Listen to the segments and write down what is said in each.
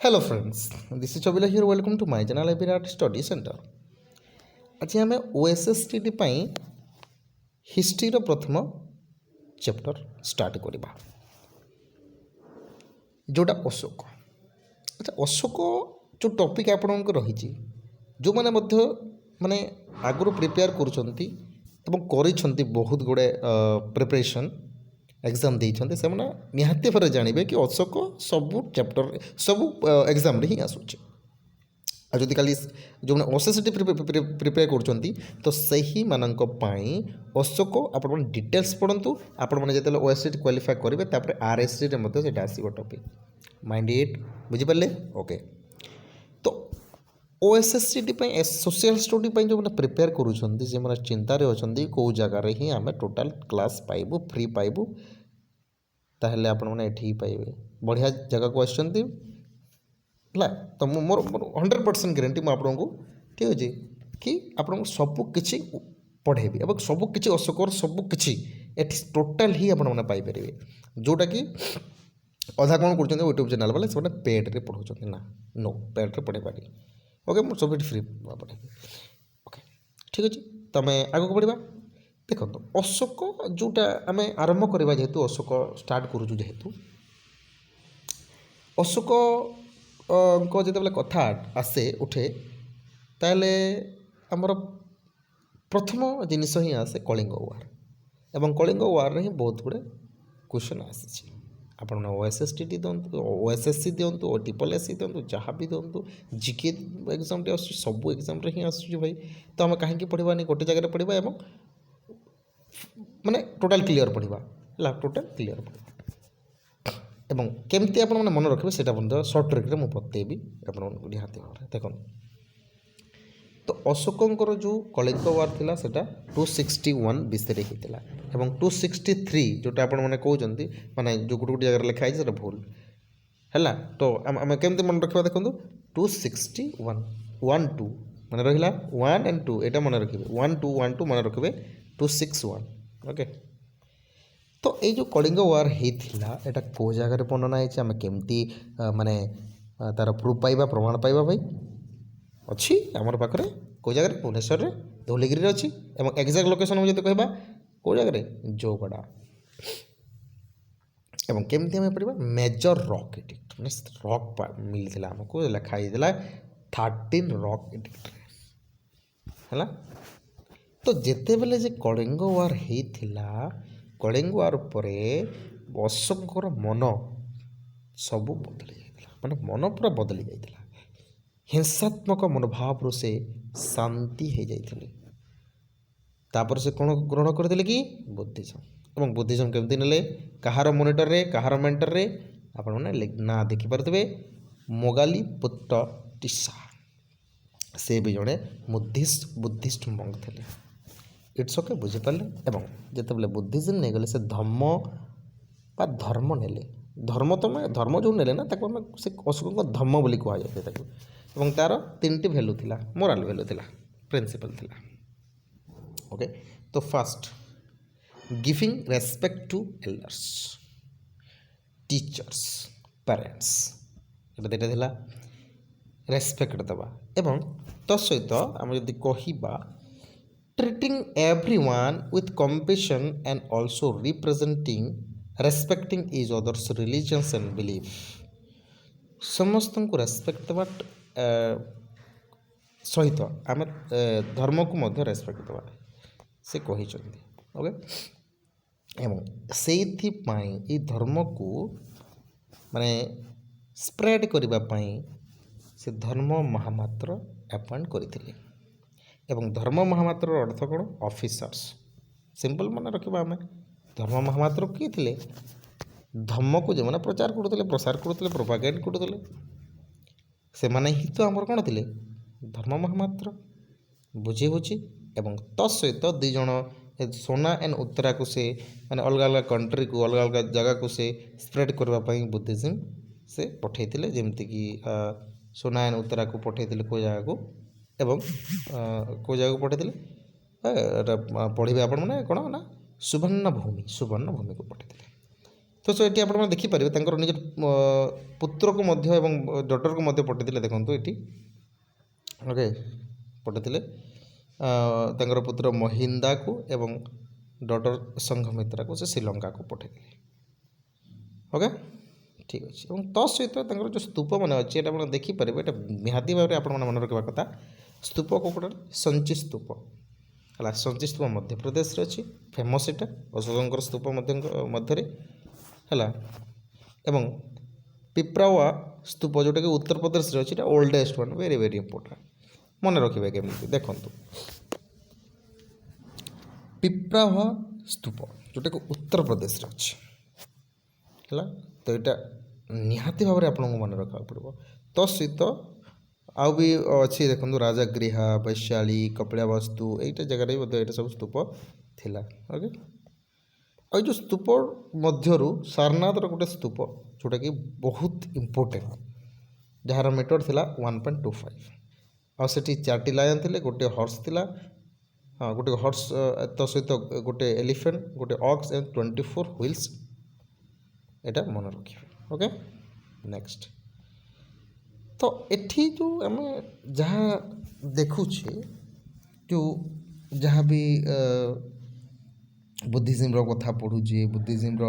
Hello friends, this is Chabila here. Welcome to my channel Virat Study Center. आज आम OSSTD history प्रथम chapter start करवा जोटा अशोक। अच्छा, अशोक जो टॉपिक आपण रही जो मैंने माने आगु प्रिपेयर कर बहुत गुड़े प्रिपरेशन एग्जाम देते से निहाती भाव जानवे कि अशोक सबू चैप्टर सबू एग्जाम ही आसूँ आदि खाली जो मैंने ओएसएसटी प्रिपेयर कर तो सही मानक अशोक आपण डिटेल्स पढ़ु आपण मैंने जो ओएसएसटी क्वालिफाई करेंगे आरएसटी से आसो टॉपिक माइंड इट बुझिपारे ओके। तो ओएसएसटी सोशल स्टडी जो मैंने प्रिपेयर कर चिंतार अच्छा कौ जगार ही आम टोटाल क्लास पाइबू फ्री पाइबू ताहले आपण मैंने ये पाइबे बढ़िया जगह को आसछंती तो मोर 100% गारंटी मुझे ठीक अच्छे कि आपको सबू किसी पढ़ेबी और सबू किसी अशोकर सबू किसी टोटाल ही आपने पाइपर जोटा कि अधा कौन कर यूट्यूब चैनल वाले से पेड्रे पढ़ाऊँ ना नो पेड्रे पढ़े पारि ओके मुझे सब फ्री पढ़ेबी ओके ठीक अच्छे। तो आम आगे बढ़ा देखो अशोक जोटा आम आरंभ करवा जेहेतु अशोक स्टार्ट करूँ जेहेतु अशोक को जिते कथा आसे उठे ताले आमर प्रथम जिनिस ही आसे कलिंग वार एवं कलिंग वार ही बहुत गुड़े क्वेश्चन आसी आप ओएसएसटी दिंतु ओएसएससी दिंतु ट्रिपल एससी दिंतु जहाँ भी दिंतु जीके एग्जाम टे सब एग्जाम ही आसूँ भाई। तो आम कहीं पढ़ानी गोटे जगह पढ़ा एवं माने टोटाल क्लीयर पढ़ा टोटाल क्लीयर पढ़ा एवं केमती आप मन रखिए से सर्ट ट्रिक्रे मुझे बतेबी निहाती भाव देख। तो अशोकर जो कलिंग वार था सेटा 261 विषय होता है 263 जोटा आप कहते माने जो गोटे गोटे जगह लिखाई से भूल है। तो आम केमती मन रखा देखो 261 1 2 मन रहा 1 एंड 2 यहाँ मन रखिए 1 2 1 2 मन रखिए 261 ओके। तो ये जो कलिंग वार होता है कौ जगार वर्णना है आम केमती माने तार प्रूफ पाइबा प्रमाण पाइबा भाई अच्छी आमर पाखे कौ जगह भुवनेश्वर धौलगिरी अच्छी और एक्जाक्ट लोकेशन मुझे कहवा कौ जगह जोगड़ा एवं केमती आम पढ़ा मेजर रॉक एडिक्ट रॉक मिलता आमको लिखाई 13 रॉक एडिक्ट है। तो जिते बेले जे कलिंग वार होता कलिंग वार पर अशोकर मन सबू बदली जाता माने मन पूरा बदली जाता हिंसात्मक मनोभाव से शांति हो जाते तापर से कौन ग्रहण करते कि बुद्धिज्म और बुद्धिज्म केमती ने कहार मॉनिटर रे कहार मेंटर रे आपण ना देखिपे मोगाली पुत्र टिसा से भी जड़े बुद्धिस्ट मंग थे इट्स ओके बुझीपारे। एवं जिते बुद्धिज्म नहीं गले से धर्म नेले धर्म तो मैं धर्म जो नेले ना से अशोक धर्म बोली कहुए तार 3टी भैल्यू थी मोराल भैल्यू थी प्रिंसिपल थी ओके। तो first giving respect to elders teachers parents ये था रेस्पेक्ट दबा एवं तहित आम जदि कहवा treating everyone with compassion and also respecting each other's religions and belief समस्त को रेस्पेक्ट देवा सहित आम धर्म को मध्य रेस्पेक्ट देवा से कही ओके। एवं से धर्म को माने स्प्रेड करने से धर्म महामात्र अपॉइंट करते एवं धर्म महामात्र अर्थ कौन ऑफिसर्स सिंपल मन रखा आम धर्म महामात्र किए थे धर्म को जो मैंने प्रचार करुले प्रसार करुले प्रोपागेंड करुले से माने ही तो आमर कौन थे धर्म महामात्र बुझी एवं तहित दुई जन सोना एंड उत्तरा को से माने अलग अलग कंट्री को अलग अलग जगह को से स्प्रेड करने बुद्धिज्म से पठे जमीक सोना एंड उत्तरा को पठे कौ जगह को एवं कौ जगह को पठे पढ़े आपण मैंने कौन ना सुवर्ण भूमि को पठे ତ ଏଠି ଆପଣମାନେ ଦେଖିପାରିବେ ତାଙ୍କର ନିଜ ପୁତ୍ରକୁ ମଧ୍ୟ ଏବଂ ଡଟରକୁ ମଧ୍ୟ ପଠାଇଥିଲେ। ଦେଖନ୍ତୁ ଏଠି ଓକେ ପଠାଇଥିଲେ ତାଙ୍କର ପୁତ୍ର ମହିନ୍ଦାକୁ ଏବଂ ଡଟର ସଂଘମିତ୍ରାକୁ ସେ ଶ୍ରୀଲଙ୍କାକୁ ପଠାଇଥିଲେ। ଓକେ ଠିକ୍ ଅଛି। ଏବଂ ତା ସହିତ ତାଙ୍କର ଯେଉଁ ସ୍ତୂପ ମାନେ ଅଛି ଏଇଟା ଆପଣ ଦେଖିପାରିବେ, ଏଇଟା ନିହାତି ଭାବରେ ଆପଣମାନେ ମନେ ରଖିବା କଥା। ସ୍ତୂପ କେଉଁଟା? ସଞ୍ଚି ସ୍ତୂପ ହେଲା। ସଞ୍ଚି ସ୍ତୂପ ମଧ୍ୟପ୍ରଦେଶରେ ଅଛି, ଫେମସ୍ ଏଇଟା ଅଶୋକଙ୍କର ସ୍ତୂପ ମଧ୍ୟରେ ହେଲା। ଏବଂ ପିପ୍ରାୱା ସ୍ତୂପ ଯେଉଁଟାକି ଉତ୍ତରପ୍ରଦେଶରେ ଅଛି, ଏଇଟା oldest one, very very important, ମନେ ରଖିବେ କେମିତି। ଦେଖନ୍ତୁ ପିପ୍ରାୱା ସ୍ତୂପ ଯେଉଁଟାକି ଉତ୍ତରପ୍ରଦେଶରେ ଅଛି ହେଲା। ତ ଏଇଟା ନିହାତି ଭାବରେ ଆପଣଙ୍କୁ ମନେ ରଖିବାକୁ ପଡ଼ିବ। ତ ସହିତ ଆଉ ବି ଅଛି ଦେଖନ୍ତୁ ରାଜାଗୃହା, ବୈଶାଳୀ, କପିଳାବାସ୍ତୁ, ଏଇଟା ଜାଗାରେ ବି ମଧ୍ୟ ଏଇଟା ସବୁ ସ୍ତୂପ ଥିଲା। ଓକେ ଆଉ ଯେଉଁ ସ୍ତୂପ ମଧ୍ୟରୁ ସାରନାଥର ଗୋଟେ ସ୍ତୂପ ଯେଉଁଟାକି ବହୁତ ଇମ୍ପୋର୍ଟାଣ୍ଟ, ଯାହାର ମିଟର ଥିଲା 1.25 ଆଉ ସେଠି 4ଟି ଲାୟନ୍ ଥିଲେ, ଗୋଟିଏ ହର୍ସ ଥିଲା, ହଁ ଗୋଟେ ହର୍ସ ତା ସହିତ ଗୋଟେ ଏଲିଫେଣ୍ଟ, ଗୋଟେ ଅକ୍ସ ଏବଂ 24 ହୁଇଲ୍ସ, ଏଇଟା ମନେ ରଖିବେ। ଓକେ ନେକ୍ସଟ ତ ଏଠି ଯେଉଁ ଆମେ ଯାହା ଦେଖୁଛେ, ଯେଉଁ ଯାହା ବି ବୁଦ୍ଧିଜିମ୍ର କଥା ପଢ଼ୁଛେ, ବୁଦ୍ଧିଜିମ୍ର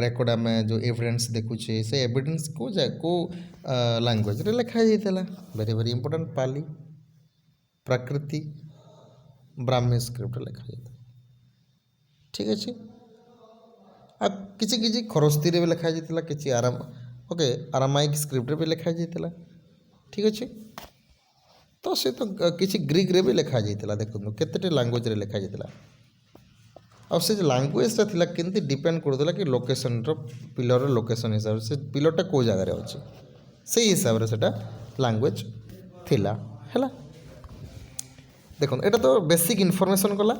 ରେକର୍ଡ଼ ଆମେ ଯେଉଁ ଏଭିଡେନ୍ସ ଦେଖୁଛେ, ସେ ଏଭିଡେନ୍ସ କେଉଁ ଲାଙ୍ଗୁଏଜରେ ଲେଖା ଯାଇଥିଲା? ଭେରି ଭେରି ଇମ୍ପୋର୍ଟାଣ୍ଟ, ପାଲି, ପ୍ରାକୃତି, ବ୍ରାହ୍ମୀ ସ୍କ୍ରିପ୍ଟରେ ଲେଖା ଯାଇଥିଲା। ଠିକ୍ ଅଛି। ଆଉ କିଛି କିଛି ଖରସ୍ତିରେ ବି ଲେଖା ଯାଇଥିଲା, କିଛି ଆରାମାଇକ୍ ସ୍କ୍ରିପ୍ଟରେ ବି ଲେଖା ଯାଇଥିଲା। ଠିକ୍ ଅଛି। ତ ସହିତ କିଛି ଗ୍ରୀକ୍ରେ ବି ଲେଖା ଯାଇଥିଲା। ଦେଖନ୍ତୁ କେତେଟି ଲାଙ୍ଗୁଏଜରେ ଲେଖା ଯାଇଥିଲା। ଆଉ ସେ ଯେଉଁ ଲାଙ୍ଗୁଏଜଟା ଥିଲା କେମିତି ଡିପେଣ୍ଡ କରୁଥିଲା କି ଲୋକେସନ୍ର, ପିଲରର ଲୋକେସନ୍ ହିସାବରେ, ସେ ପିଲରଟା କେଉଁ ଜାଗାରେ ଅଛି ସେଇ ହିସାବରେ ସେଇଟା ଲାଙ୍ଗୁଏଜ ଥିଲା ହେଲା। ଦେଖନ୍ତୁ ଏଇଟା ତ ବେସିକ୍ ଇନଫର୍ମେସନ୍ ଗଲା।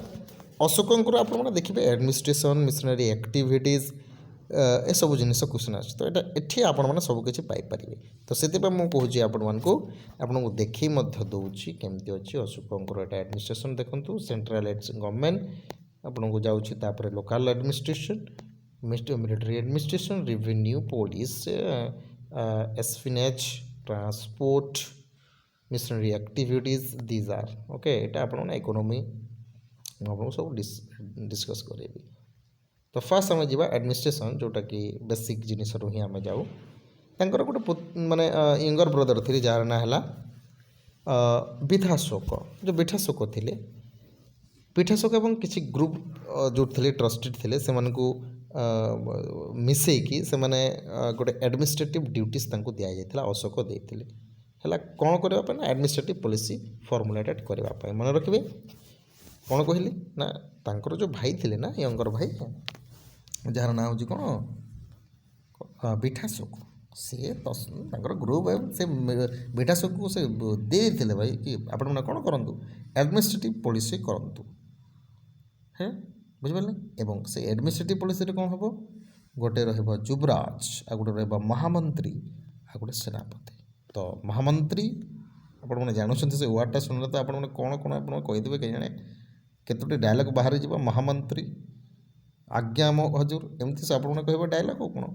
ଅଶୋକଙ୍କର ଆପଣମାନେ ଦେଖିବେ ଆଡ଼ମିନିଷ୍ଟ୍ରେସନ୍, ମିଶନାରୀ ଆକ୍ଟିଭିଟିଜ୍, ଏସବୁ ଜିନିଷ କ୍ୱେଶ୍ଚନ୍ ଅଛି। ତ ଏଠି ଆପଣମାନେ ସବୁକିଛି ପାଇପାରିବେ। ତ ସେଥିପାଇଁ ମୁଁ କହୁଛି ଆପଣଙ୍କୁ ଦେଖି ମଧ୍ୟ ଦେଉଛି କେମିତି ଅଛି ଅଶୋକଙ୍କର ଏଇଟା ଆଡ଼ମିନିଷ୍ଟ୍ରେସନ୍। ଦେଖନ୍ତୁ ସେଣ୍ଟ୍ରାଲ ଗଭର୍ଣ୍ଣମେଣ୍ଟ ଆପଣଙ୍କୁ ଯାଉଛି, ତାପରେ local administration, military administration, revenue, police, espionage, transport, missionary activities, these are okay. ଏଇଟା ଆପଣମାନେ ଇକୋନୋମି ଆପଣଙ୍କୁ ସବୁ ଡିସ୍କସ୍ କରେଇବି। ତ ଫାର୍ଷ୍ଟ ଆମେ ଯିବା ଆଡ଼ମିନିଷ୍ଟ୍ରେସନ୍, ଯେଉଁଟାକି ବେସିକ୍ ଜିନିଷରୁ ହିଁ ଆମେ ଯାଉ। ତାଙ୍କର ଗୋଟେ ମାନେ ୟଙ୍ଗର ବ୍ରଦର ଥିଲେ, ଯାହାର ନାଁ ହେଲା ବିଧାଶୋକ। ଯେଉଁ ବିଧାଶୋକ ଥିଲେ, ପିଠାଶୋକ ଏବଂ କିଛି ଗ୍ରୁପ୍ ଯେଉଁ ଥିଲେ ଟ୍ରଷ୍ଟେଡ଼ ଥିଲେ, ସେମାନଙ୍କୁ ମିଶେଇକି ସେମାନେ ଗୋଟେ ଆଡ଼ମିନିଷ୍ଟ୍ରେଟିଭ୍ ଡ୍ୟୁଟିସ୍ ତାଙ୍କୁ ଦିଆଯାଇଥିଲା, ଅଶୋକ ଦେଇଥିଲେ ହେଲା। କ'ଣ କରିବା ପାଇଁ? ନା ଆଡ଼ମିନିଷ୍ଟ୍ରେଟିଭ୍ ପଲିସି ଫର୍ମୁଲେଟେଡ଼ କରିବା ପାଇଁ। ମନେ ରଖିବେ କ'ଣ କହିଲି ନା, ତାଙ୍କର ଯେଉଁ ଭାଇ ଥିଲେ ନା, ୟଙ୍ଗର ଭାଇ, ଯାହାର ନାଁ ହେଉଛି କ'ଣ, ବିଠାଶୋକ, ସିଏ ତାଙ୍କର ଗ୍ରୁପ୍ ସେ ବିଠାଶୋକକୁ ସେ ଦେଇଥିଲେ ଭାଇ କି ଆପଣମାନେ କ'ଣ କରନ୍ତୁ, ଆଡ଼ମିନିଷ୍ଟ୍ରେଟିଭ୍ ପଲିସି କରନ୍ତୁ, ହେଁ ବୁଝିପାରିଲେ। ଏବଂ ସେ ଆଡ଼ମିନିଷ୍ଟ୍ରେଟିଭ୍ ପଲିସିରେ କ'ଣ ହେବ? ଗୋଟେ ରହିବ ଯୁବରାଜ, ଆଉ ଗୋଟେ ରହିବ ମହାମନ୍ତ୍ରୀ, ଆଉ ଗୋଟେ ସେନାପତି। ତ ମହାମନ୍ତ୍ରୀ ଆପଣମାନେ ଜାଣୁଛନ୍ତି, ସେ ୱାର୍ଡ଼ଟା ଶୁଣିଲେ ତ ଆପଣମାନେ କ'ଣ ଆପଣ କହିଦେବେ କେଜାଣେ, କେତୋଟି ଡାଇଲଗ୍ ବାହାରି ଯିବ। ମହାମନ୍ତ୍ରୀ, ଆଜ୍ଞା ଆମ ହଜୁର, ଏମିତି ସେ ଆପଣମାନେ କହିବେ ଡାଇଲଗ୍ ଆଉ କ'ଣ।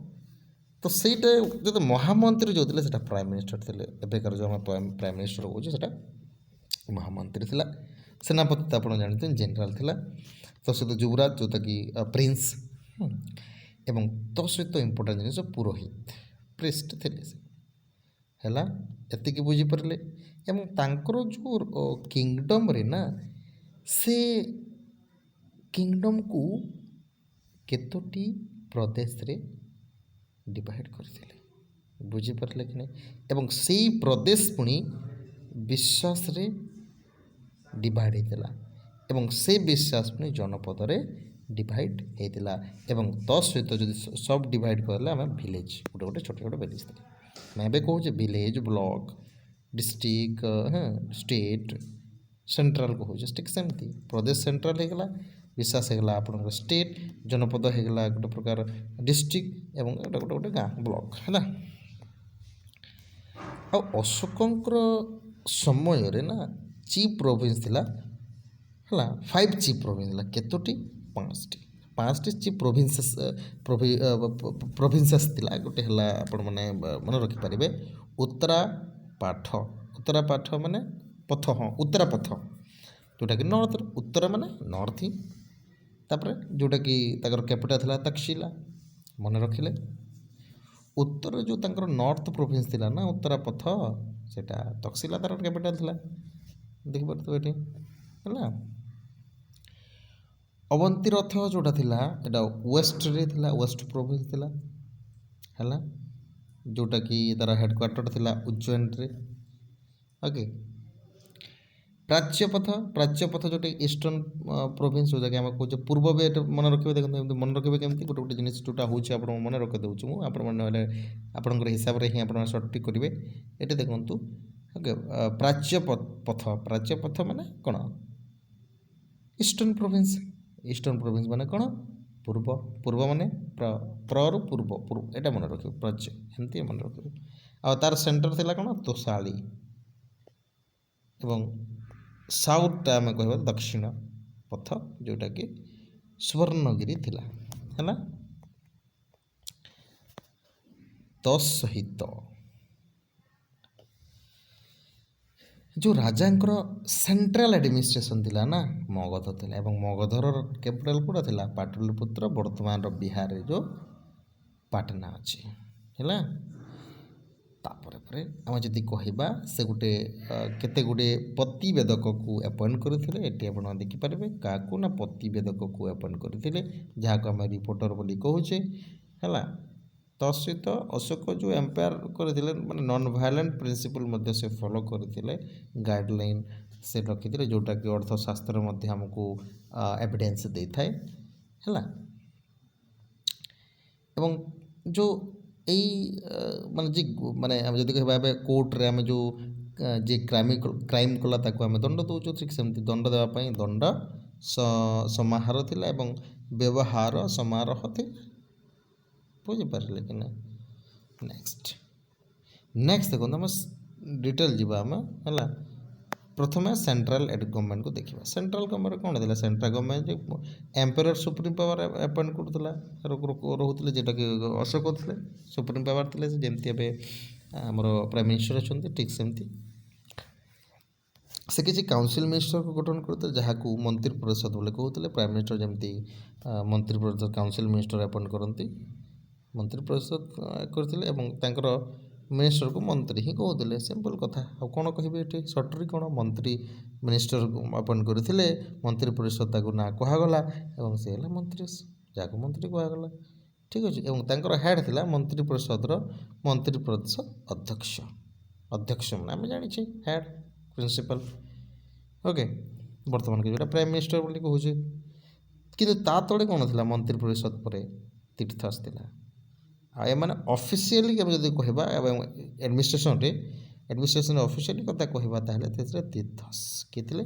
ତ ସେଇଟା ଯଦି ମହାମନ୍ତ୍ରୀ ଯେଉଁ ଥିଲେ ସେଇଟା ପ୍ରାଇମ୍ ମିନିଷ୍ଟର ଥିଲେ। ଏବେକାର ଯେଉଁ ଆମେ ପ୍ରାଇମ୍ ମିନିଷ୍ଟର କହୁଛୁ ସେଇଟା ମହାମନ୍ତ୍ରୀ ଥିଲା। ସେନାପତି ତ ଆପଣ ଜାଣିଛନ୍ତି ଜେନେରାଲ ଥିଲା। ତ ସହିତ ଯୁବରାଜ ଯେଉଁଟାକି ପ୍ରିନ୍ସ, ଏବଂ ତ ସହିତ ଇମ୍ପୋର୍ଟାଣ୍ଟ ଜିନିଷ ପୁରୋହିତ, ପ୍ରିଷ୍ଟ ଥିଲେ ସେ ହେଲା। ଏତିକି ବୁଝିପାରିଲେ। ଏବଂ ତାଙ୍କର ଯେଉଁ କିଙ୍ଗଡ଼ମ୍ରେ ନା, ସେ କିଙ୍ଗଡ଼ମ୍କୁ କେତୋଟି ପ୍ରଦେଶରେ ଡିଭାଇଡ଼ କରିଥିଲେ, ବୁଝିପାରିଲେ କି ନାହିଁ। ଏବଂ ସେଇ ପ୍ରଦେଶ ପୁଣି ବିଶ୍ୱାସରେ ଡିଭାଇଡ଼ ହେଇଥିଲା, ଏବଂ ସେ ବିଶ୍ୱାସ ପୁଣି ଜନପଦରେ ଡିଭାଇଡ଼ ହେଇଥିଲା। ଏବଂ ତା ସହିତ ଯଦି ସବ୍ ଡିଭାଇଡ଼ କରିଲେ ଆମେ ଭିଲେଜ୍, ଗୋଟେ ଛୋଟ ଛୋଟ ଭିଲେଜ୍ ଥିଲା। ଆମେ ଏବେ କହୁଛେ village, block, district, state, central କହୁଛେ, ଠିକ୍ ସେମିତି ପ୍ରଦେଶ ସେଣ୍ଟ୍ରାଲ ହେଇଗଲା, ବିଶ୍ୱାସ ହେଇଗଲା ଆପଣଙ୍କର ଷ୍ଟେଟ୍, ଜନପଦ ହେଇଗଲା ଗୋଟେ ପ୍ରକାର ଡିଷ୍ଟ୍ରିକ୍ଟ, ଏବଂ ଏଇଟା ଗୋଟେ ଗାଁ, ବ୍ଲକ୍ ହେଲା। ଆଉ ଅଶୋକଙ୍କର ସମୟରେ ନା ଚିଫ୍ ପ୍ରୋଭିନ୍ସ ଥିଲା ହେଲା, 5 ଚିଫ୍ ପ୍ରୋଭିନ୍ସ ଥିଲା। କେତୋଟି? 5ଟି। ପାଞ୍ଚଟି ଚିଫ୍ ପ୍ରୋଭିନ୍ସେସ୍ ଥିଲା। ଗୋଟେ ହେଲା ଆପଣମାନେ ମନେ ରଖିପାରିବେ ଉତ୍ତରା ପାଠ। ଉତ୍ତରା ପାଠ ମାନେ ପଥ, ହଁ ଉତ୍ତରା ପଥ, ଯେଉଁଟାକି ନର୍ଥ। ଉତ୍ତର ମାନେ ନର୍ଥ ହିଁ। ତାପରେ ଯେଉଁଟାକି ତାଙ୍କର କ୍ୟାପିଟାଲ ଥିଲା ତକ୍ଷଶିଲା, ମନେ ରଖିଲେ। ଉତ୍ତର ଯେଉଁ ତାଙ୍କର ନର୍ଥ ପ୍ରୋଭିନ୍ସ ଥିଲା ନା ଉତ୍ତରା ପଥ, ସେଇଟା ତକ୍ଷଶିଲା ତାର କ୍ୟାପିଟାଲ ଥିଲା, ଦେଖିପାରୁଥିବେ ଏଠି ହେଲା। ଅବନ୍ତୀ ରଥ ଯେଉଁଟା ଥିଲା ଏଇଟା ୱେଷ୍ଟରେ ଥିଲା, ୱେଷ୍ଟ ପ୍ରୋଭିନ୍ସ ଥିଲା ହେଲା, ଯେଉଁଟାକି ତାର ହେଡ଼କ୍ୱାର୍ଟର ଥିଲା ଉଜ୍ଜୟିନୀରେ। ଓକେ। ପ୍ରାଚ୍ୟପଥ ଯେଉଁଟା ଇଷ୍ଟର୍ଣ୍ଣ ପ୍ରୋଭିନ୍ସ, ଯେଉଁଟାକି ଆମେ କହୁଛେ ପୂର୍ବ ବି, ଏଇଟା ମନେ ରଖିବେ। ଦେଖନ୍ତୁ ଏମିତି ମନେ ରଖିବେ କେମିତି, ଗୋଟେ ଗୋଟେ ଜିନିଷ ଯେଉଁଟା ହେଉଛି ଆପଣଙ୍କୁ ମନେ ରଖିଦେଉଛି ମୁଁ, ଆପଣମାନେ ନହେଲେ ଆପଣଙ୍କର ହିସାବରେ ହିଁ ଆପଣ ସଠିକ୍ କରିବେ। ଏଠି ଦେଖନ୍ତୁ ଓକେ, ପ୍ରାଚ୍ୟପଥ ମାନେ କ'ଣ, ଇଷ୍ଟର୍ଣ୍ଣ ପ୍ରୋଭିନ୍ସ। ଇଷ୍ଟର୍ଣ୍ଣ ପ୍ରୋଭିନ୍ସ ମାନେ କ'ଣ, ପୂର୍ବ ମାନେ ପ୍ରରୁ ପୂର୍ବ, ଏଇଟା ମନେ ରଖିବେ, ପ୍ରାଚ୍ୟ ଏମିତି ମନେ ରଖିବେ। ଆଉ ତାର ସେଣ୍ଟର ଥିଲା କ'ଣ, ତୋଷାଳୀ। ଏବଂ ସାଉଥ୍ଟା ଆମେ କହିବା ଦକ୍ଷିଣ ପଥ, ଯେଉଁଟାକି ସୁବର୍ଣ୍ଣଗିରି ଥିଲା ହେଲା। ସହିତ ଯେଉଁ ରାଜାଙ୍କର ସେଣ୍ଟ୍ରାଲ ଆଡ଼ମିନିଷ୍ଟ୍ରେସନ୍ ଥିଲା ନା ମଗଧ ଥିଲା, ଏବଂ ମଗଧର କ୍ୟାପିଟାଲ କେଉଁଟା ଥିଲା, ପାଟଳିପୁତ୍ର, ବର୍ତ୍ତମାନର ବିହାରରେ ଯେଉଁ ପାଟନା ଅଛି ହେଲା। ତାପରେ ପରେ ଆମେ ଯଦି କହିବା ସେ ଗୋଟେ କେତେ ଗୁଡ଼ିଏ ପ୍ରତିବେଦକକୁ ଆପଏଣ୍ଟ କରିଥିଲେ। ଏଠି ଆପଣ ଦେଖିପାରିବେ କାହାକୁ ନା ପ୍ରତିବେଦକକୁ ଆପଏଣ୍ଟ କରିଥିଲେ, ଯାହାକୁ ଆମେ ରିପୋର୍ଟର ବୋଲି କହୁଛେ ହେଲା। ସହିତ ଅଶୋକ ଯେଉଁ ଏମ୍ପାୟାର କରିଥିଲେ, ମାନେ ନନ୍ ଭାୟୋଲେଣ୍ଟ ପ୍ରିନ୍ସିପଲ୍ ମଧ୍ୟ ସେ ଫଲୋ କରିଥିଲେ, ଗାଇଡ଼ଲାଇନ୍ ସେ ରଖିଥିଲେ, ଯେଉଁଟାକି ଅର୍ଥଶାସ୍ତ୍ର ମଧ୍ୟ ଆମକୁ ଏଭିଡେନ୍ସ ଦେଇଥାଏ ହେଲା। ଏବଂ ଯେଉଁ ଏଇ ମାନେ ଆମେ ଯଦି କହିବା ଏବେ କୋର୍ଟରେ ଆମେ ଯେଉଁ ଯିଏ କ୍ରାଇମ୍ କଲା ତାକୁ ଆମେ ଦଣ୍ଡ ଦେଉଛୁ, ଠିକ୍ ସେମିତି ଦଣ୍ଡ ଦେବା ପାଇଁ ଦଣ୍ଡ ସମାହାର ଥିଲା ଏବଂ ବ୍ୟବହାର ସମାରୋହ ଥିଲା। ବୁଝିପାରିଲେ କି ନା। ନେକ୍ସଟ ଦେଖନ୍ତୁ ଆମେ ଡିଟେଲ ଯିବା ଆମେ ହେଲା। ପ୍ରଥମେ ସେଣ୍ଟ୍ରାଲ ଗଭର୍ଣ୍ଣମେଣ୍ଟକୁ ଦେଖିବା। ସେଣ୍ଟ୍ରାଲ ଗଭର୍ଣ୍ଣମେଣ୍ଟ କ'ଣ ଥିଲା, central government emperor supreme power appoint କରୁଥିଲା, ରହୁଥିଲେ, ଯେଉଁଟାକି ଅଶୋକ ଥିଲେ ସୁପ୍ରିମ ପାୱାର ଥିଲେ। ଯେମିତି ଏବେ ଆମର ପ୍ରାଇମ୍ ମିନିଷ୍ଟର ଅଛନ୍ତି, ଠିକ୍ ସେମିତି ସେ କିଛି କାଉନସିଲ୍ ମିନିଷ୍ଟରକୁ ଗଠନ କରୁଥିଲେ, ଯାହାକୁ ମନ୍ତ୍ରୀ ପରିଷଦ ବୋଲି କହୁଥିଲେ। ପ୍ରାଇମ୍ ମିନିଷ୍ଟର ଯେମିତି ମନ୍ତ୍ରୀ ପରିଷଦ କାଉନସିଲ୍ ମିନିଷ୍ଟର ଆପଏଣ୍ଟ କରନ୍ତି, ମନ୍ତ୍ରୀ ପରିଷଦ କରିଥିଲେ ଏବଂ ତାଙ୍କର ମିନିଷ୍ଟରକୁ ମନ୍ତ୍ରୀ ହିଁ କହୁଥିଲେ। ସିମ୍ପଲ୍ କଥା, ଆଉ କ'ଣ କହିବେ ଏଠି ସର୍ଟରେ, କ'ଣ ମନ୍ତ୍ରୀ ମିନିଷ୍ଟରକୁ ଆପଏଣ୍ଟ କରିଥିଲେ, ମନ୍ତ୍ରୀ ପରିଷଦ ତାକୁ ନାଁ କୁହାଗଲା ଏବଂ ସେ ହେଲା ମନ୍ତ୍ରୀ, ଯାହାକୁ ମନ୍ତ୍ରୀ କୁହାଗଲା। ଠିକ୍ ଅଛି। ଏବଂ ତାଙ୍କର ହେଡ଼୍ ଥିଲା ମନ୍ତ୍ରୀ ପରିଷଦର ଅଧ୍ୟକ୍ଷ ମାନେ ଆମେ ଜାଣିଛେ ହେଡ଼୍ ପ୍ରିନ୍ସିପାଲ୍। ଓକେ। ବର୍ତ୍ତମାନକୁ ଯେଉଁଟା ପ୍ରାଇମ୍ ମିନିଷ୍ଟର ବୋଲି କହୁଛେ, କିନ୍ତୁ ତା ତଳେ କ'ଣ ଥିଲା, ମନ୍ତ୍ରୀ ପରିଷଦ ପରେ ତୀର୍ଥସ ଥିଲା। ଆଉ ଏମାନେ ଅଫିସିଆଲି ଆମେ ଯଦି କହିବା ଏବଂ ଆଡ଼ମିନିଷ୍ଟ୍ରେସନରେ ଅଫିସିଆଲି କଥା କହିବା, ତାହେଲେ ସେଥିରେ ତୀର୍ଥସ କିଏ ଥିଲେ,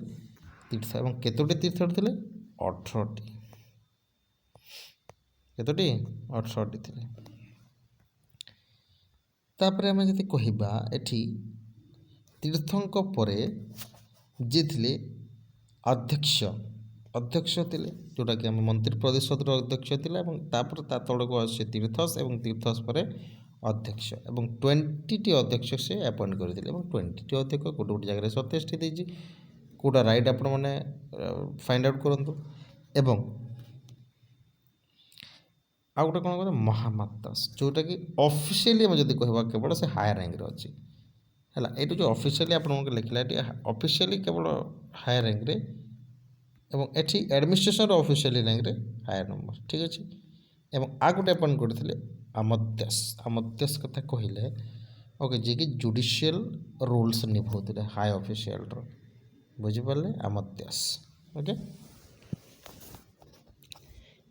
ତୀର୍ଥ। ଏବଂ କେତୋଟି ତୀର୍ଥ ଥିଲେ, 18ଟି। କେତୋଟି, 18ଟି ଥିଲେ। ତାପରେ ଆମେ ଯଦି କହିବା ଏଠି ତୀର୍ଥଙ୍କ ପରେ ଯିଏ ଥିଲେ ଅଧ୍ୟକ୍ଷ ଥିଲେ, ଯେଉଁଟାକି ଆମେ ମନ୍ତ୍ରୀ ପରିଷଦର ଅଧ୍ୟକ୍ଷ ଥିଲେ ଏବଂ ତାପରେ ତା ତଳକୁ ଆସୁଛି ତୀର୍ଥସ ଏବଂ ତୀର୍ଥସ ପରେ ଅଧ୍ୟକ୍ଷ ଏବଂ 20ଟି ଅଧ୍ୟକ୍ଷ ସେ ଆପଏଣ୍ଟ କରିଥିଲେ। ଏବଂ 20ଟି ଅଧ୍ୟକ୍ଷ ଗୋଟେ ଗୋଟେ ଜାଗାରେ 27ଟି ଦେଇଛି, କେଉଁଟା ରାଇଟ୍ ଆପଣମାନେ ଫାଇଣ୍ଡ ଆଉଟ୍ କରନ୍ତୁ। ଏବଂ ଆଉ ଗୋଟେ କ'ଣ କହିଲେ, ମହାମାତାସ, ଯେଉଁଟାକି ଅଫିସିଆଲି ଆମେ ଯଦି କହିବା କେବଳ ସେ ହାୟର ରାଙ୍କରେ ଅଛି ହେଲା। ଏଇଠି ଯେଉଁ ଅଫିସିଆଲି ଆପଣଙ୍କୁ ଲେଖିଲା, ଏଠି ଅଫିସିଆଲି କେବଳ ହାୟର ରାଙ୍କରେ ଏବଂ ଏଠି ଆଡ଼ମିନିଷ୍ଟ୍ରେସନର ଅଫିସିଆଲି ରାଙ୍କରେ ହାୟର ନମ୍ବର, ଠିକ୍ ଅଛି। ଏବଂ ଆଉ ଗୋଟେ ଆପଏଣ୍ଟ କରିଥିଲେ ଆମତ୍ୟାସ କଥା କହିଲେ ଓକେ, ଯିଏକି ଜୁଡ଼ିସିଆଲ ରୋଲ୍ସ ନିଭାଉଥିଲେ ହାଇ ଅଫିସିଆଲର, ବୁଝିପାରିଲେ, ଆମତ୍ୟାସ। ଓକେ।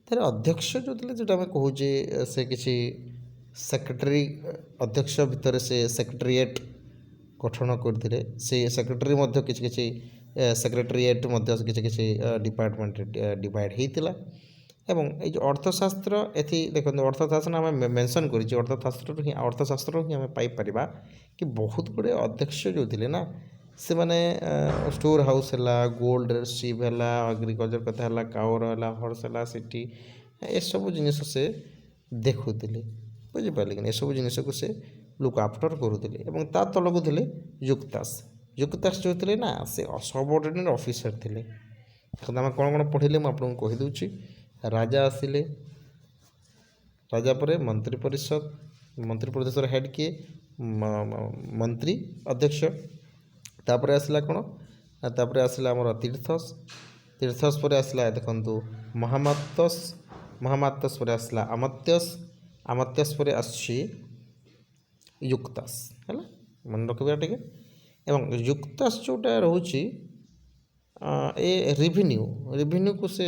ତାହେଲେ ଅଧ୍ୟକ୍ଷ ଯେଉଁ ଥିଲେ, ଯେଉଁଟା ଆମେ କହୁଛେ ସେ କିଛି ସେକ୍ରେଟାରୀ, ଅଧ୍ୟକ୍ଷ ଭିତରେ ସେ ସେକ୍ରେଟାରିଏଟ୍ ଗଠନ କରିଥିଲେ। ସେ ସେକ୍ରେଟାରୀ ମଧ୍ୟ କିଛି ସେକ୍ରେଟାରିଏଟ୍ ମଧ୍ୟ କିଛି ଡିପାର୍ଟମେଣ୍ଟରେ ଡିଭାଇଡ଼ ହେଇଥିଲା। ଏବଂ ଏଇ ଯେଉଁ ଅର୍ଥଶାସ୍ତ୍ର, ଏଠି ଦେଖନ୍ତୁ ଅର୍ଥଶାସ୍ତ୍ର ଆମେ ମେନସନ୍ କରିଛି, ଅର୍ଥଶାସ୍ତ୍ରରୁ ହିଁ ଆମେ ପାଇପାରିବା କି ବହୁତ ଗୁଡ଼ିଏ ଅଧ୍ୟକ୍ଷ ଯେଉଁ ଥିଲେ ନା, ସେମାନେ ଷ୍ଟୋର ହାଉସ୍ ହେଲା, ଗୋଲ୍ଡ ସିପ୍ ହେଲା, ଏଗ୍ରିକଲଚର କଥା ହେଲା, କାଉର ହେଲା, ହର୍ସ ହେଲା, ସିଟି ଏସବୁ ଜିନିଷ ସେ ଦେଖୁଥିଲେ, ବୁଝିପାରିଲେ କି ଏସବୁ ଜିନିଷକୁ ସେ ଲୁକ୍ ଆଫ୍ଟର କରୁଥିଲେ। ଏବଂ ତା ତଳକୁ ଥିଲେ ଯୁକ୍ତାସ। ଯୁକ୍ତାସ ଯେଉଁ ଥିଲେ ନା ସେ ସବଅର୍ଡ଼ିନେଟ୍ ଅଫିସର ଥିଲେ। ଦେଖନ୍ତୁ ଆମେ କ'ଣ କ'ଣ ପଢ଼ିଲେ ମୁଁ ଆପଣଙ୍କୁ କହିଦେଉଛି। ରାଜା ଆସିଲେ, ରାଜା ପରେ ମନ୍ତ୍ରୀ ପରିଷଦ, ମନ୍ତ୍ରୀ ପରିଷଦର ହେଡ଼୍ କିଏ? ମନ୍ତ୍ରୀ ଅଧ୍ୟକ୍ଷ। ତାପରେ ଆସିଲା କ'ଣ ନା ତାପରେ ଆସିଲା ଆମର ତୀର୍ଥସ। ତୀର୍ଥସ ପରେ ଆସିଲା ଦେଖନ୍ତୁ ମହାମାତ୍ୟସ। ମହାମାତ୍ୟସ ପରେ ଆସିଲା ଆମତ୍ୟସ। ଆମତ୍ୟସ ପରେ ଆସୁଛି ଯୁକ୍ତାସ। ହେଲା, ମନେ ରଖିବା ଟିକେ। ଏବଂ ଯୁକ୍ତାସ ଯେଉଁଟା ରହୁଛି ଏ ରେଭିନ୍ୟୁକୁ ସେ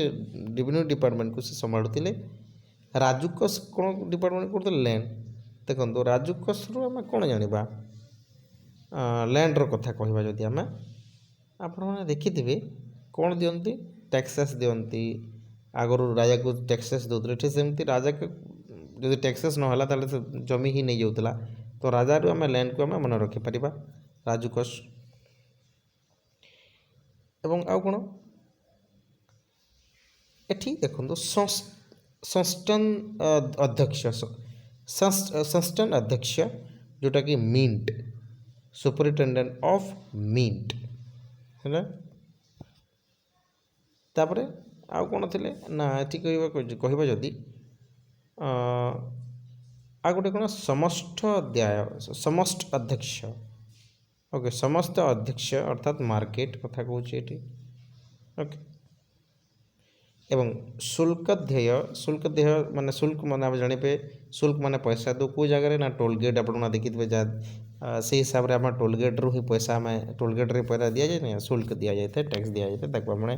ରେଭିନ୍ୟୁ ଡିପାର୍ଟମେଣ୍ଟକୁ ସେ ସମ୍ଭାଳୁଥିଲେ। ରାଜୁକସ କ'ଣ ଡିପାର୍ଟମେଣ୍ଟ କରୁଥିଲେ? ଲ୍ୟାଣ୍ଡ। ଦେଖନ୍ତୁ ରାଜୁକସରୁ ଆମେ କ'ଣ ଜାଣିବା? ଲ୍ୟାଣ୍ଡର କଥା କହିବା ଯଦି ଆମେ, ଆପଣମାନେ ଦେଖିଥିବେ କ'ଣ ଦିଅନ୍ତି? ଟ୍ୟାକ୍ସେସ୍ ଦିଅନ୍ତି। ଆଗରୁ ରାଜାକୁ ଟ୍ୟାକ୍ସେସ୍ ଦେଉଥିଲେ, ଠିକ୍ ସେମିତି ରାଜାକୁ ଯଦି ଟ୍ୟାକ୍ସେସ୍ ନହେଲା ତାହେଲେ ସେ ଜମି ହିଁ ନେଇଯାଉଥିଲା। ତ ରାଜାରୁ ଆମେ ଲ୍ୟାଣ୍ଡକୁ ଆମେ ମନେ ରଖିପାରିବା ରାଜୁକସ। ଏବଂ ଆଉ କ'ଣ ଏଠି ଦେଖନ୍ତୁ ସଂସ୍ଥାନ ଅଧ୍ୟକ୍ଷ ଯେଉଁଟାକି ମିଣ୍ଟ, ସୁପରିଟେଣ୍ଡେଣ୍ଟ ଅଫ୍ ମିଣ୍ଟ ହେଲା। ତାପରେ ଆଉ କ'ଣ ଥିଲେ ନା ଏଠି କହିବା ଯଦି ଆଉ ଗୋଟେ କ'ଣ ସମଷ୍ଟ ଅଧ୍ୟକ୍ଷ। ଓକେ, ସମସ୍ତ ଅଧ୍ୟକ୍ଷ ଅର୍ଥାତ୍ ମାର୍କେଟ କଥା କହୁଛି ଏଠି। ଓକେ, ଏବଂ ଶୁଳ୍କଦେୟ ମାନେ ଶୁଳ୍କ ମାନେ ଆମେ ଜାଣିବେ ଶୁଳ୍କ ମାନେ ପଇସା ଦେଉ କେଉଁ ଜାଗାରେ ନା ଟୋଲ୍ ଗେଟ୍। ଆପଣମାନେ ଦେଖିଥିବେ ଯାହା ସେଇ ହିସାବରେ ଆମେ ଟୋଲ୍ ଗେଟ୍ରୁ ହିଁ ପଇସା ଆମେ ଟୋଲ୍ ଗେଟ୍ରେ ପଇସା ଦିଆଯାଏ ନା, ଶୁଳ୍କ ଦିଆଯାଇଥାଏ, ଟ୍ୟାକ୍ସ ଦିଆଯାଇଥାଏ। ତାକୁ ଆମେ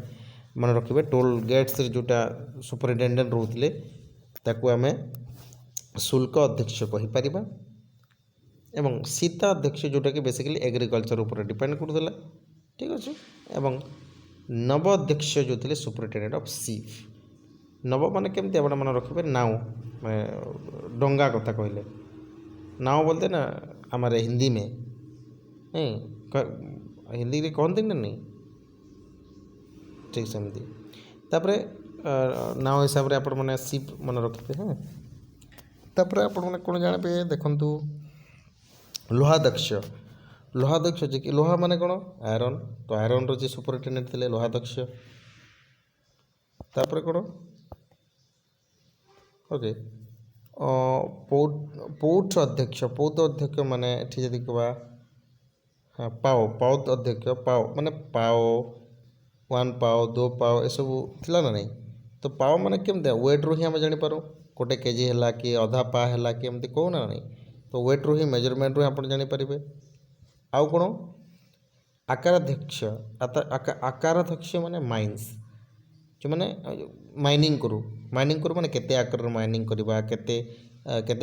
ମନେ ରଖିବେ। ଟୋଲ୍ ଗେଟ୍ସରେ ଯେଉଁଟା ସୁପରିଟେଣ୍ଡେଣ୍ଟ ରହୁଥିଲେ ତାକୁ ଆମେ ଶୁଳ୍କ ଅଧ୍ୟକ୍ଷ କହିପାରିବା। ଏବଂ ସୀତା ଅଧ୍ୟକ୍ଷ ଯେଉଁଟାକି ବେସିକାଲି ଏଗ୍ରିକଲଚର ଉପରେ ଡିପେଣ୍ଡ କରୁଥିଲା, ଠିକ୍ ଅଛି। ଏବଂ ନବ ଅଧ୍ୟକ୍ଷ ଯେଉଁ ଥିଲେ ସୁପରିଟେଣ୍ଡେଣ୍ଟ ଅଫ୍ ସିପ୍। ନବ ମାନେ କେମିତି ଆପଣ ମନେ ରଖିବେ? ନାଓ, ମାନେ ଡଙ୍ଗା କଥା କହିଲେ ନାଓ ବୋଲते ना हमारे हिंदी में, ହିନ୍ଦୀରେ କହନ୍ତି ନା ନାହିଁ, ଠିକ୍ ସେମିତି। ତାପରେ ନାଓ ହିସାବରେ ଆପଣମାନେ ସିପ୍ ମନେ ରଖିବେ। ହଁ, ତାପରେ ଆପଣମାନେ କ'ଣ ଜାଣିବେ? ଦେଖନ୍ତୁ ଲୋହାଦକ୍ଷ ଯେ କି ଲୁହା ମାନେ କ'ଣ? ଆଇରନ୍। ତ ଆଇରନ୍ର ଯିଏ ସୁପରିଟେଣ୍ଡେଣ୍ଟ ଥିଲେ ଲୋହାଦକ୍ଷ। ତାପରେ କ'ଣ? ଓକେ, ପୌଠ ଅଧ୍ୟକ୍ଷ ମାନେ ଏଠି ଯଦି କହିବା ପାଓ ଅଧ୍ୟକ୍ଷ। ପାଓ ମାନେ ପାଓ 1 ପାଓ 2 ପାଓ ଏସବୁ ଥିଲା ନା ନାହିଁ। ତ ପାଓ ମାନେ କେମିତି? ୱେଟ୍ରୁ ହିଁ ଆମେ ଜାଣିପାରୁ, ଗୋଟେ କେଜି ହେଲା କି ଅଧା ପା ହେଲା କି ଏମିତି କହୁନା ନାହିଁ। ତ ୱେଟ୍ରୁ ହିଁ ମେଜରମେଣ୍ଟରୁ ହିଁ ଆପଣ ଜାଣିପାରିବେ। ଆଉ କ'ଣ? ଆକାରାଧ୍ୟକ୍ଷ ମାନେ ମାଇନ୍ସ, ଯେଉଁମାନେ ମାଇନିଂ କରୁ ମାନେ କେତେ ଆକାରରେ ମାଇନିଂ କରିବା, କେତେ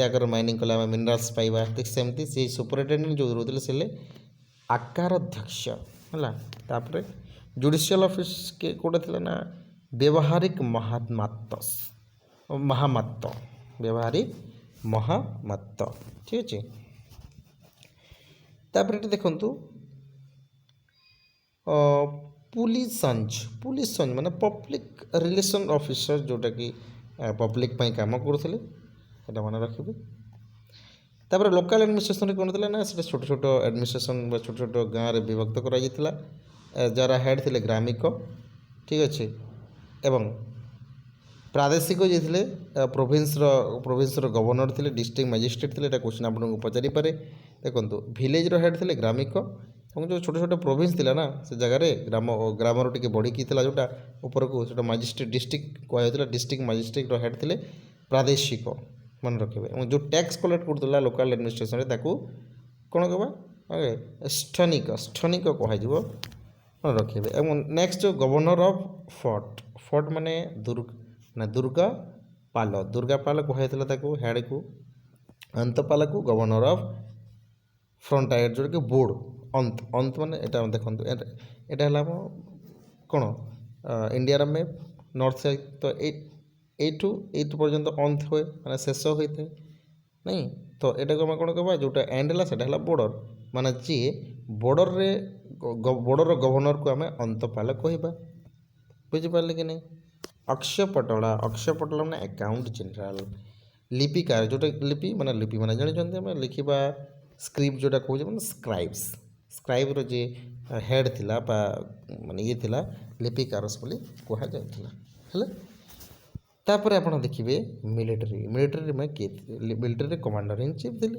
ଆକାରରେ ମାଇନିଂ କଲେ ଆମେ ମିନେରାଲ୍ସ ପାଇବା। ଠିକ୍ ସେମିତି ସେଇ ସୁପରିଟେଣ୍ଡେଣ୍ଟ ଯେଉଁ ରହୁଥିଲେ ସେ ଆକାରାଧ୍ୟକ୍ଷ ହେଲା। ତାପରେ ଜୁଡ଼ିସିଆଲ ଅଫିସ୍ କେଉଁଟା ଥିଲା ନା ବ୍ୟବହାରିକ ମହାମାତ୍ୟ, ଠିକ୍ ଅଛି। ତାପରେ ଏଠି ଦେଖନ୍ତୁ ପୁଲିସ ମାନେ ପବ୍ଲିକ୍ ରିଲେସନ୍ ଅଫିସର, ଯେଉଁଟାକି ପବ୍ଲିକ୍ ପାଇଁ କାମ କରୁଥିଲେ, ସେଇଟା ମନେ ରଖିବେ। ତାପରେ ଲୋକାଲ୍ ଆଡ଼ମିନିଷ୍ଟ୍ରେସନରେ କ'ଣ ଥିଲା ନା ସେଇଟା ଛୋଟ ଛୋଟ ଆଡ଼ମିନିଷ୍ଟ୍ରେସନ୍ ବା ଛୋଟ ଛୋଟ ଗାଁରେ ବିଭକ୍ତ କରାଯାଇଥିଲା, ଯାହାର ହେଡ଼୍ ଥିଲେ ଗ୍ରାମିକ, ଠିକ୍ ଅଛି। ଏବଂ ପ୍ରାଦେଶିକ ଯିଏ ଥିଲେ ପ୍ରୋଭିନ୍ସର ଗଭର୍ଣ୍ଣର ଥିଲେ, ଡିଷ୍ଟ୍ରିକ୍ଟ ମାଜିଷ୍ଟ୍ରେଟ୍ ଥିଲେ। ଏଇଟା କ୍ୱେଶ୍ଚିନ୍ ଆପଣଙ୍କୁ ପଚାରିପାରେ। ଦେଖନ୍ତୁ ଭିଲେଜ୍ର ହେଡ଼୍ ଥିଲେ ଗ୍ରାମିକ, ଏବଂ ଯେଉଁ ଛୋଟ ଛୋଟ ପ୍ରୋଭିନ୍ସ ଥିଲା ନା ସେ ଜାଗାରେ ଗ୍ରାମରୁ ଟିକେ ବଢ଼ିକି ଥିଲା ଯେଉଁଟା ଉପରକୁ, ସେଇଟା ମାଜିଷ୍ଟ୍ରେଟ୍ ଡିଷ୍ଟ୍ରିକ୍ଟ କୁହାଯାଉଥିଲା। ଡିଷ୍ଟ୍ରିକ୍ଟ ମାଜିଷ୍ଟ୍ରେଟ୍ର ହେଡ଼୍ ଥିଲେ ପ୍ରାଦେଶିକ, ମନେ ରଖିବେ। ଏବଂ ଯେଉଁ ଟ୍ୟାକ୍ସ କଲେକ୍ଟ କରୁଥିଲା ଲୋକାଲ୍ ଆଡ଼ମିନିଷ୍ଟ୍ରେସନରେ ତାକୁ କ'ଣ କହିବା? ସ୍ଥନିକ କୁହାଯିବ, ମନେ ରଖିବେ। ଏବଂ ନେକ୍ସଟ ଯେଉଁ ଗଭର୍ଣ୍ଣର ଅଫ୍ ଫୋର୍ଟ ମାନେ ଦୁର୍ଗାପାଲ କୁହାଯାଇଥିଲା ତାକୁ ହେଡ଼୍କୁ। ଅନ୍ତପାଲକୁ ଗଭର୍ଣ୍ଣର ଅଫ୍ ଫ୍ରଣ୍ଟାୟାର, ଯେଉଁଟାକି ବୋର୍ଡ଼। ଅନ୍ତ ମାନେ ଏଇଟା ଦେଖନ୍ତୁ, ଏଇଟା ହେଲା ଆମ କ'ଣ ଇଣ୍ଡିଆର ମ୍ୟାପ୍ ନର୍ଥ ସାଇଡ୍। ତ এইটু ପର୍ଯ୍ୟନ୍ତ ଅନ୍ତ ହୁଏ, ମାନେ ଶେଷ ହୋଇଥାଏ ନାଇଁ। ତ ଏଇଟାକୁ ଆମେ କ'ଣ କହିବା? ଯେଉଁଟା ଏଣ୍ଡ ହେଲା ସେଇଟା ହେଲା ବର୍ଡ଼ର, ମାନେ ଯିଏ ବର୍ଡ଼ରର ଗଭର୍ଣ୍ଣରକୁ ଆମେ ଅନ୍ତପାଲ କହିବା, ବୁଝିପାରିଲେ କି ନାହିଁ? ଅକ୍ଷୟ ପଟଳ ମାନେ ଆକାଉଣ୍ଟ ଜେନେରାଲ। ଲିପିକାର ଯେଉଁଟା ଲିପି ମାନେ ଜାଣିଛନ୍ତି ଆମେ ଲେଖିବା ସ୍କ୍ରିପ୍ଟ ଯେଉଁଟା କହୁଛେ ମାନେ ସ୍କ୍ରାଇବ୍ର ଯିଏ ହେଡ଼୍ ଥିଲା ବା ମାନେ ଇଏ ଥିଲା ଲିପିକାରସ୍ ବୋଲି କୁହାଯାଉଥିଲା ହେଲା। ତାପରେ ଆପଣ ଦେଖିବେ ମିଲିଟାରୀ ମାନେ କିଏ ଥିଲେ ମିଲିଟାରୀରେ କମାଣ୍ଡର ଇନ୍ ଚିଫ୍ ଥିଲେ,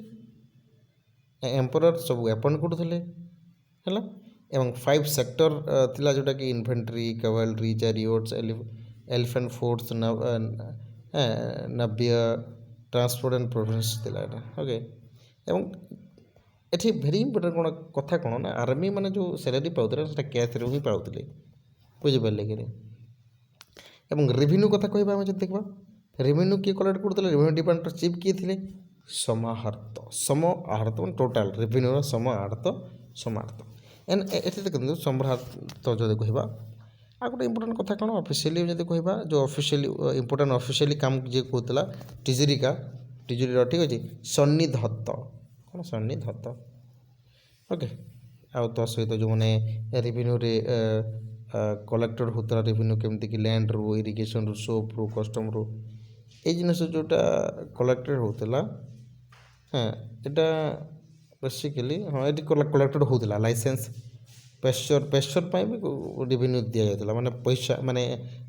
ଏମ୍ପରର ସବୁ ଆପଏଣ୍ଟ କରୁଥିଲେ ହେଲା। ଏବଂ 5 ସେକ୍ଟର ଥିଲା ଯେଉଁଟାକି infantry, cavalry, chariots, elephant force, navy, transport and province ଥିଲା ଏଇଟା ଓକେ। ଏବଂ ଏଠି ଭେରି ଇମ୍ପୋର୍ଟାଣ୍ଟ କ'ଣ କଥା କ'ଣ ନା ଆର୍ମି ମାନେ ଯେଉଁ ସାଲାରୀ ପାଉଥିଲେ ସେଟା କ୍ୟାସ୍ରୁ ହିଁ ପାଉଥିଲେ, ବୁଝିପାରିଲେ କି? ଏବଂ ରେଭିନ୍ୟୁ କଥା କହିବା ଆମେ ଯଦି ଦେଖିବା ରେଭିନ୍ୟୁ କିଏ କଲେକ୍ଟ କରୁଥିଲେ, ରେଭିନ୍ୟୁ ଡିପାର୍ଟମେଣ୍ଟର ଚିଫ୍ କିଏ ଥିଲେ? ସମାହର୍ତ୍ତ ମାନେ ଟୋଟାଲ ରେଭିନ୍ୟୁର ସମାହର୍ତ୍ତ ଏଠି ଦେଖନ୍ତୁ ସମ୍ରାଟ ଯଦି କହିବା। ଆଉ ଗୋଟେ ଇମ୍ପୋର୍ଟାଣ୍ଟ କଥା କ'ଣ ଅଫିସିଆଲି ଯଦି କହିବା ଯେଉଁ ଅଫିସିଆଲି କାମ ଯିଏ କହୁଥିଲା ଟିଜୁରୀର ଠିକ୍ ଅଛି ସନ୍ନିଧତ୍ତ ଓକେ। ଆଉ ତା ସହିତ ଯେଉଁମାନେ ରେଭିନ୍ୟୁରେ କଲେକ୍ଟେଡ଼ ହେଉଥିଲା ରେଭିନ୍ୟୁ କେମିତିକି ଲ୍ୟାଣ୍ଡରୁ, ଇରିଗେସନରୁ, ସୋପ୍ରୁ, କଷ୍ଟମରୁ ଏଇ ଜିନିଷ ଯେଉଁଟା କଲେକ୍ଟେଡ଼ ହେଉଥିଲା ଏଇଟା ବେସିକାଲି ଏଠି କଲେକ୍ଟେଡ଼ ହେଉଥିଲା ଲାଇସେନ୍ସ ପେସ୍ଚର ପାଇଁ ବି ରେଭିନ୍ୟୁ ଦିଆଯାଉଥିଲା ମାନେ ପଇସା ମାନେ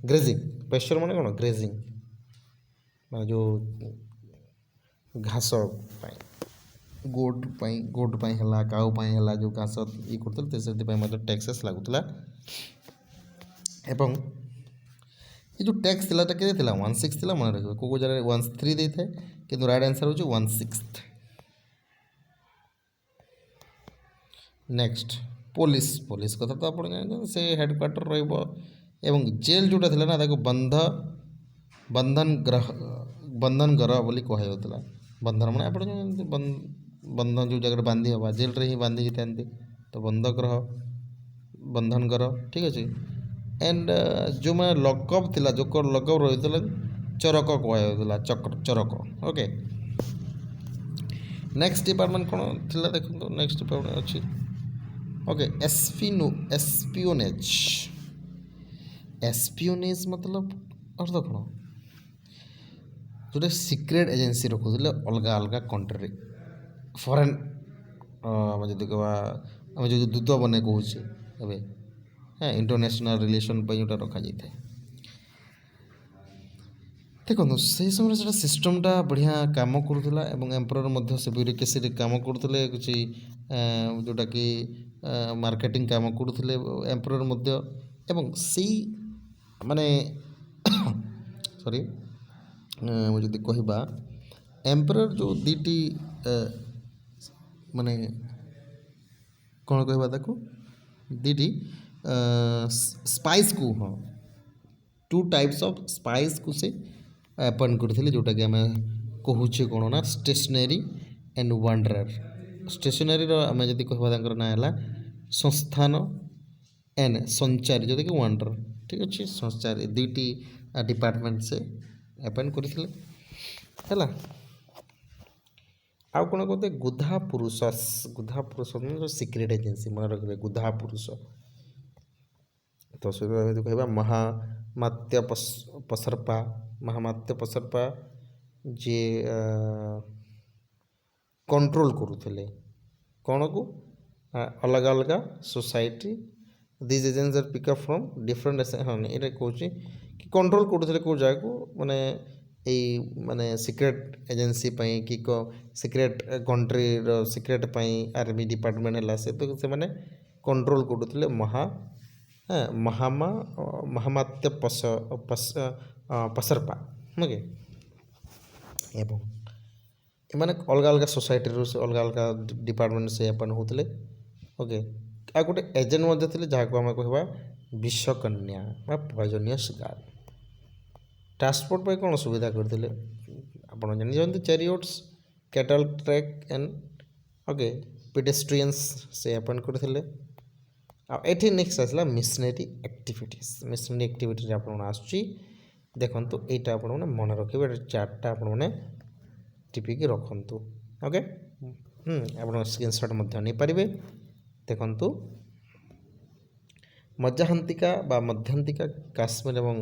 ଗ୍ରେଜିଂ ପେସ୍ଚର ମାନେ କ'ଣ ଗ୍ରେଜିଂ ମାନେ ଯେଉଁ ଘାସ ପାଇଁ ଗୋଟ ପାଇଁ ହେଲା କାଉ ପାଇଁ ହେଲା ଯେଉଁ ଘାସ ଇଏ କରୁଥିଲେ ସେଥିପାଇଁ ମଧ୍ୟ ଟ୍ୟାକ୍ସେସ୍ ଲାଗୁଥିଲା। ଏବଂ ଏ ଯେଉଁ ଟ୍ୟାକ୍ସ ଥିଲା ଏଇଟା କେତେ ଥିଲା 1/6 ଥିଲା ମନେ ରଖିବ, କେଉଁ ଜାଗାରେ 1/3 ଦେଇଥାଏ କିନ୍ତୁ ରାଇଟ୍ ଆନ୍ସର୍ ହେଉଛି 1/6। ନେକ୍ସଟ ପୋଲିସ କଥା ତ ଆପଣ ଜାଣିଛନ୍ତି ସେ ହେଡ଼କ୍ୱାର୍ଟର ରହିବ। ଏବଂ ଜେଲ୍ ଯେଉଁଟା ଥିଲା ନା ତାକୁ ବନ୍ଧନ ଗୃହ ବୋଲି କୁହାଯାଉଥିଲା। ବନ୍ଧନ ମାନେ ଆପଣ ଜାଣିଛନ୍ତି ବନ୍ଧନ ଯେଉଁ ଜାଗାରେ ବାନ୍ଧି ହେବା ଜେଲ୍ରେ ହିଁ ବାନ୍ଧି ହେଇଥାନ୍ତି ତ ବନ୍ଧନ ଗୃହ ଠିକ୍ ଅଛି। ଆଣ୍ଡ ଯେଉଁମାନେ ଲକଅପ୍ ଥିଲା ଯେଉଁ ଲକଅପ୍ ରହିଥିଲା ଚରକ କୁହାଯାଉଥିଲା ଚରକ ଓକେ। ନେକ୍ସଟ ଡିପାର୍ଟମେଣ୍ଟ କ'ଣ ଥିଲା ଦେଖନ୍ତୁ, ନେକ୍ସଟ ଡିପାର୍ଟମେଣ୍ଟ ଅଛି ओके एस्पियोनेज मतलब अर्थ कौन जो सिक्रेट एजेन्सी रखुले अलग अलग कंट्री फरेन आम जी कह आम जो दूत बने कहे हाँ इंटरनेशनल रिलेशन जोटा रखा जाए देखो से समय से सिस्टमटा बढ़िया काम करूला एम्परर से ब्यूरोक्रेसी काम करुले किसी जोटा कि मार्केटिंग काम करुले एम्परर से माने सॉरी मुझे कहबा एम्परर जो दीटी माने कौन कहबा ताको दीटी स्पाइस को हाँ 2 टाइप्स ऑफ स्पाइस को से अपॉइंट करथिले जोटा कि आम कहूचे कौन ना स्टेशनरी एंड वांडरर। स्टेशनरी आम जब कहवा ना है संस्थान एंड संचारी जो कि वांडर ठीक अच्छे संचारी दुईटी डिपार्टमेंट से अपॉइंट करथिले है। आउ कौन कहते गुधा पुरुष जो सिक्रेट एजेन्सी मन रखिए गुधा पुरुष तो सहित कहवा महामात्य पसरपा जी कंट्रोल करुले कौन को अलग अलग society this agency are pick up from different हाँ ये कौन कि कंट्रोल करुले कौ जगह को माने माने सिक्रेट एजेन्सी कि secret country secret army department है से तो से माने कंट्रोल करुले महामात्य पसरपा ओके। एवं एमाने अलग अलग सोसाइटी अलग अलग डिपार्टमेंट से अपन होते ओके। आ गोटे एजेंट थे जहाँ को आम कह विषकन्या पॉइजनियस गार्ड ट्रांसपोर्ट पर कौन सुविधा करते आप जानते chariots cattle track and okay pedestrians से अपॉइंट करते आठी नेक्स्ट आसला मिशनरी एक्टिविटी आप देखु यहाँ आप मन रखिए चार्टा आप टिपिक रखु ओके आप स्क्रीनशॉट नहीं पारे देखु मध्यांतिका काश्मीर एवं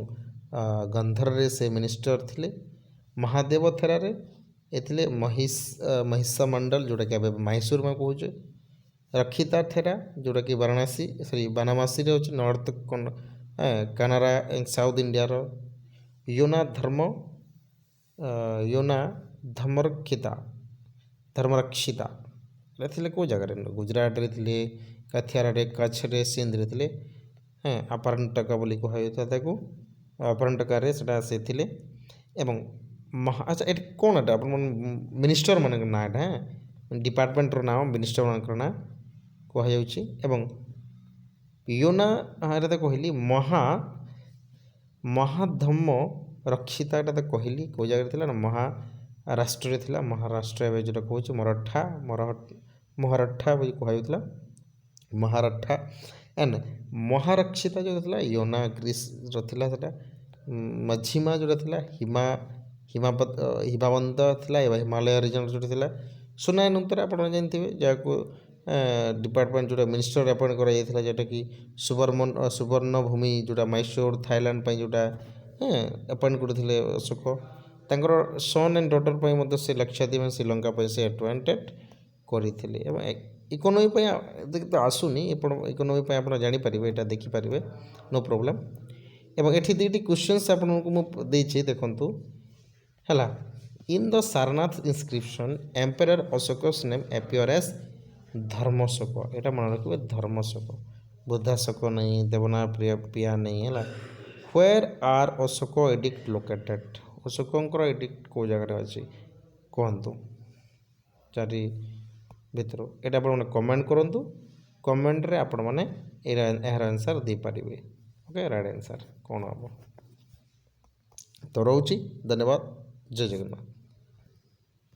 ଗନ୍ଧରରେ ସେ ମିନିଷ୍ଟର ଥିଲେ। ମହାଦେବ ଥେରାରେ ଏ ଥିଲେ ମହିଷା ମଣ୍ଡଳ ଯେଉଁଟାକି ଏବେ ମାଇସୁର ଆମେ କହୁଛେ। ରକ୍ଷିତା ଥେରା ଯେଉଁଟାକି ବାରାଣାସୀ ବାନାମାସୀରେ ଅଛି ନର୍ଥ କାନାରା ସାଉଥ ଇଣ୍ଡିଆର। ୟୋନା ଧର୍ମରକ୍ଷିତା ଏଟା ଥିଲେ କେଉଁ ଜାଗାରେ ଗୁଜୁରାଟରେ ଥିଲେ, କାଥିଆରାରେ, କଚ୍ଛରେ, ସିନ୍ଧରେ ଥିଲେ। ଅପରାଣ୍ଟକା ବୋଲି କୁହାଯାଇଥିଲା ତାକୁ। ଅପରାଣ୍ଟକାରେ ସେଟା ସେ ଥିଲେ। ଏବଂ ଆଚ୍ଛା ଏଠି କ'ଣ ଏଟା ଆପଣ ମିନିଷ୍ଟର ମାନଙ୍କର ନାଁ ଏଟା ଡିପାର୍ଟମେଣ୍ଟର ନାଁ ମିନିଷ୍ଟରମାନଙ୍କର ନାଁ କୁହାଯାଉଛି। ଏବଂ ୟୋନା ଏଟା ତ କହିଲି ମହାଧମ୍ମ ରକ୍ଷିତା ଏଟା ତ କହିଲି କେଉଁ ଜାଗାରେ ଥିଲା ନା ମହାରାଷ୍ଟ୍ରରେ ଥିଲା। ମହାରାଷ୍ଟ୍ର ଏବେ ଯେଉଁଟା କହୁଛି ମରାଠା ବୋଲି କୁହାଯାଉଥିଲା ମହାରାଠା। ଆଣ୍ଡ ମହାରକ୍ଷିତା ଯେଉଁ ଥିଲା ୟୋନା ଗ୍ରୀସର ଥିଲା ସେଟା। ମଝିମା ଯେଉଁଟା ଥିଲା ହିମାବନ୍ତ ଥିଲା ଏବଂ ହିମାଳୟ ରିଜନ୍ ଯେଉଁଟା ଥିଲା। ସୁନାୟନୁତ୍ତର ଆପଣ ଜାଣିଥିବେ ଯାହାକୁ ଡିପାର୍ଟମେଣ୍ଟ ଯେଉଁଟା ମିନିଷ୍ଟର ଆପଏଣ୍ଟ କରାଯାଇଥିଲା ଯେଉଁଟାକି ସୁବର୍ଣ୍ଣଭୂମି ଯେଉଁଟା ମାଇସୋର ଥାଇଲାଣ୍ଡ ପାଇଁ ଯେଉଁଟା ଆପଏଣ୍ଟ କରିଥିଲେ ଅଶୋକ। ତାଙ୍କର ସନ୍ ଆଣ୍ଡ ଡଟର ପାଇଁ ମଧ୍ୟ ସେ ଲକ୍ଷାଦ୍ୱୀପ ଶ୍ରୀଲଙ୍କା ପାଇଁ ସେ ଆପଏଣ୍ଟେଡ଼ କରିଥିଲେ। ଏବଂ ଇକୋନୋମି ପାଇଁ ତ ଆସୁନି ଇକୋନୋମି ପାଇଁ ଆପଣ ଜାଣିପାରିବେ ଏଇଟା ଦେଖିପାରିବେ ନୋ ପ୍ରୋବ୍ଲେମ୍। ଏବଂ ଏଠି ଦୁଇଟି କ୍ୱେଶ୍ଚନ୍ସ ଆପଣଙ୍କୁ ମୁଁ ଦେଇଛି ଦେଖନ୍ତୁ ହେଲା। In the Sarnath inscription emperor Ashoka's name appear as Dharmashoka. ଏଇଟା ମନେ ରଖିବେ ଧର୍ମଶୋକ, ବୁଦ୍ଧାଶୋକ ନାହିଁ, ଦେବନାଗରିଆ ନାହିଁ ହେଲା। Where are Ashoka edict located? ଅଶୋକଙ୍କର ଏଡିକ୍ଟ କେଉଁ ଜାଗାରେ ଅଛି କୁହନ୍ତୁ ଚାରି ଭିତରୁ। ଏଇଟା ଆପଣମାନେ କମେଣ୍ଟ କରନ୍ତୁ। କମେଣ୍ଟରେ ଆପଣମାନେ ଏହାର ଆନ୍ସର୍ ଦେଇପାରିବେ। ଓକେ ରାଇଟ୍ ଆନ୍ସର୍ କ'ଣ ହେବ। ତ ରହୁଛି ଧନ୍ୟବାଦ। ଜୟ ଜଗନ୍ନାଥ।